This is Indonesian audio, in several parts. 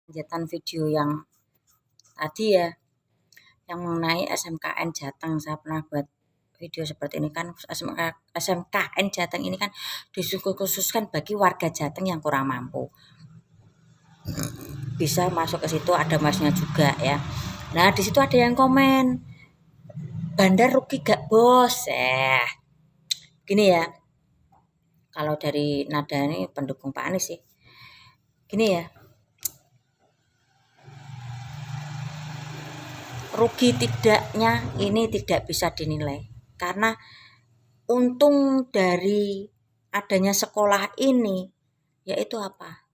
Lanjutan video yang tadi ya, yang mengenai SMKN Jateng. Saya pernah buat video seperti ini kan. SMKN Jateng ini kan dikhususkan bagi warga Jateng yang kurang mampu. Bisa masuk ke situ, ada masnya juga ya. Nah, di situ ada yang komen, bandar rugi gak bos? Gini ya, kalau dari nada ini pendukung Pak Anies sih. Gini ya, rugi tidaknya ini tidak bisa dinilai. Karena untung dari adanya sekolah ini yaitu apa?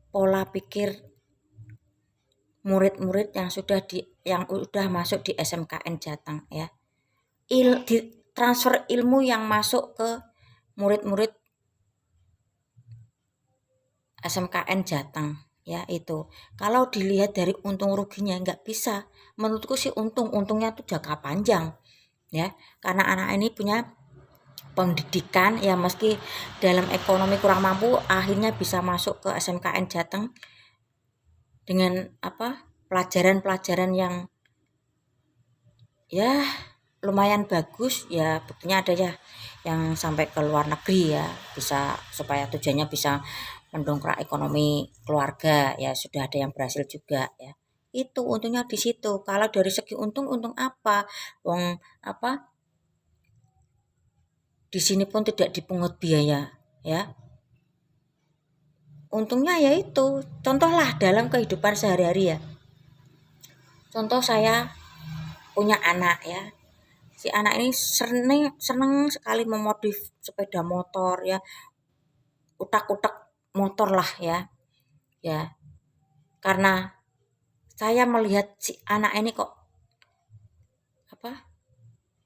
Pola pikir murid-murid yang sudah masuk di SMKN Jateng ya. Di transfer ilmu yang masuk ke murid-murid SMKN Jateng ya itu. Kalau dilihat dari untung ruginya nggak bisa. Menurutku sih untungnya tuh jangka panjang ya. Karena anak ini punya pendidikan ya, meski dalam ekonomi kurang mampu akhirnya bisa masuk ke SMKN Jateng dengan pelajaran-pelajaran yang ya lumayan bagus ya. Buktinya ada ya yang sampai ke luar negeri ya, bisa supaya tujuannya bisa mendongkrak ekonomi keluarga ya, sudah ada yang berhasil juga ya. Itu untungnya di situ. Kalau dari segi untung apa? Wong di sini pun tidak dipungut biaya ya. Untungnya yaitu contohlah dalam kehidupan sehari-hari ya. Contoh saya punya anak ya. Si anak ini seneng sekali memodif sepeda motor ya. Utak-utak motor lah ya. Ya. Karena saya melihat si anak ini kok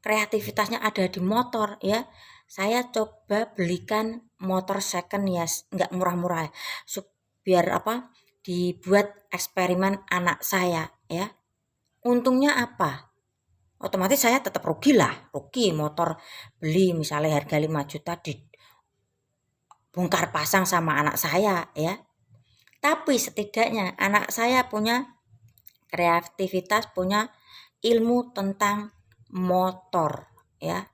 kreativitasnya ada di motor ya. Saya coba belikan motor second ya, nggak murah-murah ya. Biar dibuat eksperimen anak saya ya. Untungnya apa? Otomatis saya tetap rugi motor beli misalnya harga 5 juta dibongkar pasang sama anak saya ya. Tapi setidaknya anak saya punya kreativitas, punya ilmu tentang motor ya.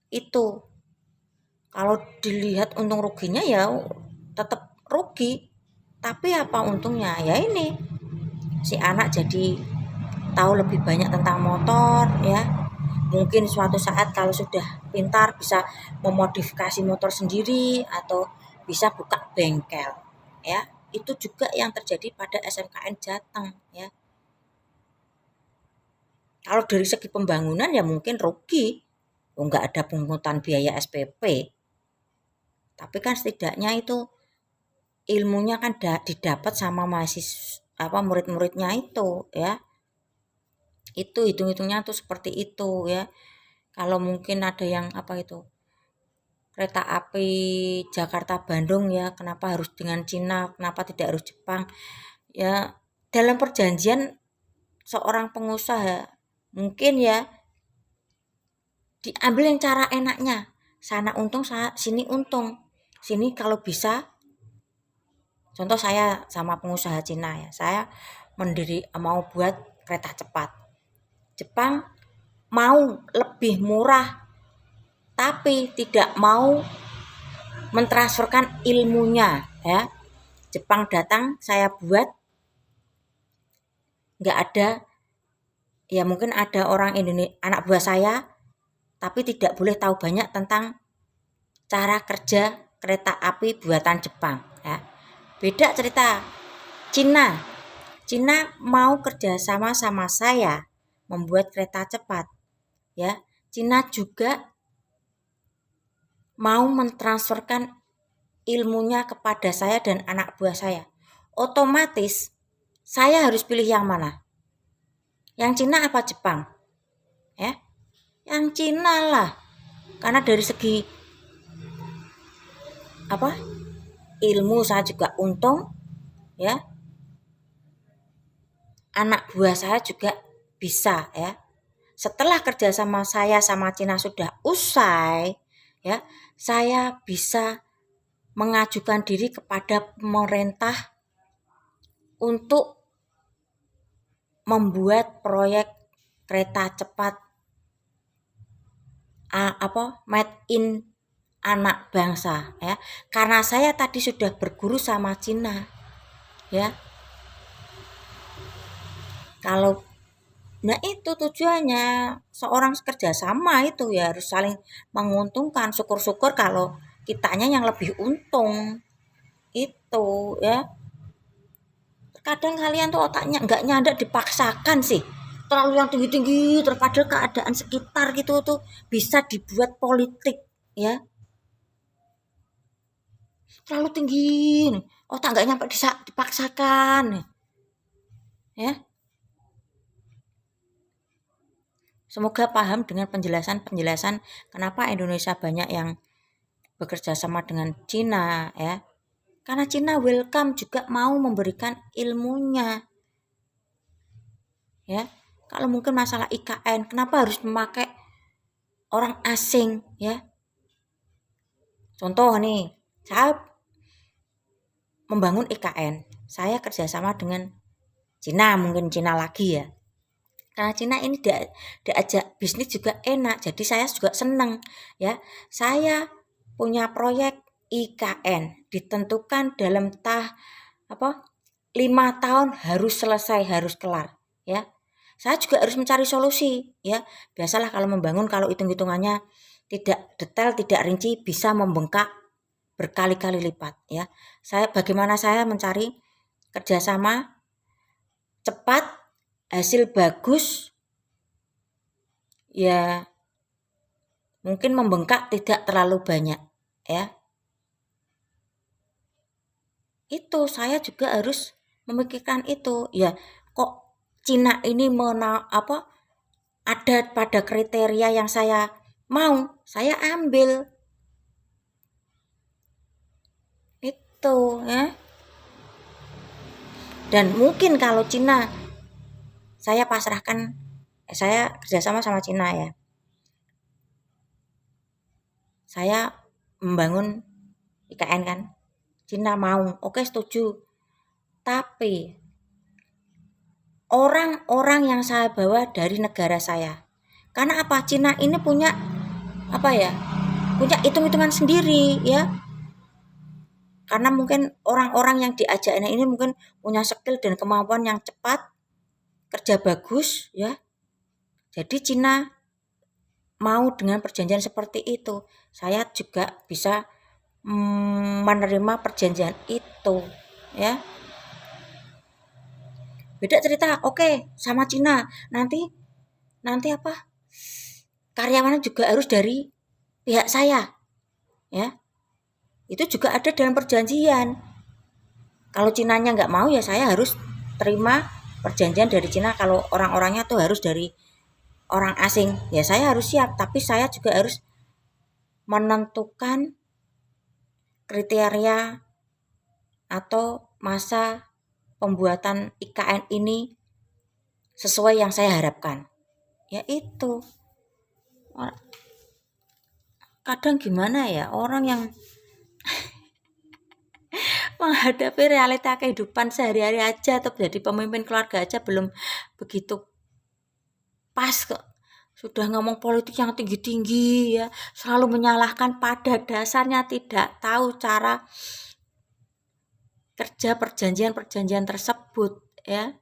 Itu kalau dilihat untung ruginya ya tetap rugi. Tapi apa untungnya? Ya ini si anak jadi tahu lebih banyak tentang motor ya. Mungkin suatu saat kalau sudah pintar bisa memodifikasi motor sendiri atau bisa buka bengkel ya. Itu juga yang terjadi pada SMKN Jateng ya. Kalau dari segi pembangunan ya mungkin rugi, nggak ada pungutan biaya SPP. Tapi kan setidaknya itu ilmunya kan didapat sama murid-muridnya itu ya. Itu hitung-hitungnya tuh seperti itu ya. Kalau mungkin ada yang kereta api Jakarta Bandung ya, kenapa harus dengan Cina, kenapa tidak harus Jepang ya. Dalam perjanjian seorang pengusaha mungkin ya diambil yang cara enaknya, sana untung sini untung. Sini kalau bisa, contoh saya sama pengusaha Cina ya, saya mau buat kereta cepat. Jepang mau lebih murah tapi tidak mau mentransferkan ilmunya ya. Jepang datang, saya buat, nggak ada ya, mungkin ada orang Indonesia anak buah saya tapi tidak boleh tahu banyak tentang cara kerja kereta api buatan Jepang ya. Beda cerita Cina mau kerjasama sama saya membuat kereta cepat ya. Cina juga mau mentransferkan ilmunya kepada saya dan anak buah saya. Otomatis saya harus pilih yang mana? Yang Cina apa Jepang? Ya, yang Cina lah. Karena dari segi ilmu saya juga untung ya. Anak buah saya juga bisa ya. Setelah kerjasama saya sama Cina sudah usai ya, saya bisa mengajukan diri kepada pemerintah untuk membuat proyek kereta cepat made in anak bangsa ya. Karena saya tadi sudah berguru sama Cina ya. Kalau nah itu tujuannya seorang kerjasama itu ya harus saling menguntungkan. Syukur-syukur kalau kitanya yang lebih untung itu ya. Kadang kalian tuh otaknya nggak nyadar dipaksakan sih, terlalu yang tinggi-tinggi terpada keadaan sekitar gitu tuh bisa dibuat politik ya, terlalu tinggi otak nggak nyampe dipaksakan ya. Semoga paham dengan penjelasan kenapa Indonesia banyak yang bekerja sama dengan Cina ya. Karena Cina welcome juga mau memberikan ilmunya. Ya. Kalau mungkin masalah IKN, kenapa harus memakai orang asing ya? Contoh nih, saya membangun IKN, saya kerjasama dengan Cina, mungkin Cina lagi ya. Karena Cina ini diajak bisnis juga enak, jadi saya juga senang ya. Saya punya proyek IKN ditentukan dalam 5 tahun harus selesai, harus kelar ya. Saya juga harus mencari solusi ya. Biasalah kalau membangun, kalau hitung-hitungannya tidak detail, tidak rinci, bisa membengkak berkali-kali lipat ya. Bagaimana saya mencari kerjasama cepat, hasil bagus, ya mungkin membengkak tidak terlalu banyak ya. Itu saya juga harus memikirkan itu ya. Kok Cina ini ada pada kriteria yang saya mau, saya ambil itu ya. Dan mungkin kalau Cina saya pasrahkan, saya kerjasama sama Cina ya, saya membangun IKN kan, Cina mau, oke setuju. Tapi orang-orang yang saya bawa dari negara saya, karena apa, Cina ini punya punya hitung-hitungan sendiri ya. Karena mungkin orang-orang yang diajaknya ini mungkin punya skill dan kemampuan yang cepat, kerja bagus ya. Jadi Cina mau dengan perjanjian seperti itu, saya juga bisa menerima perjanjian itu ya. Beda cerita, oke sama Cina, nanti karyawannya juga harus dari pihak saya ya. Itu juga ada dalam perjanjian. Kalau Cinanya nggak mau ya saya harus terima perjanjian dari Cina. Kalau orang-orangnya tuh harus dari orang asing, ya saya harus siap. Tapi saya juga harus menentukan kriteria atau masa pembuatan IKN ini sesuai yang saya harapkan. Ya itu. Kadang gimana ya orang yang menghadapi realita kehidupan sehari-hari aja atau jadi pemimpin keluarga aja belum begitu pas kok. Sudah ngomong politik yang tinggi-tinggi ya, selalu menyalahkan, pada dasarnya tidak tahu cara kerja perjanjian-perjanjian tersebut ya.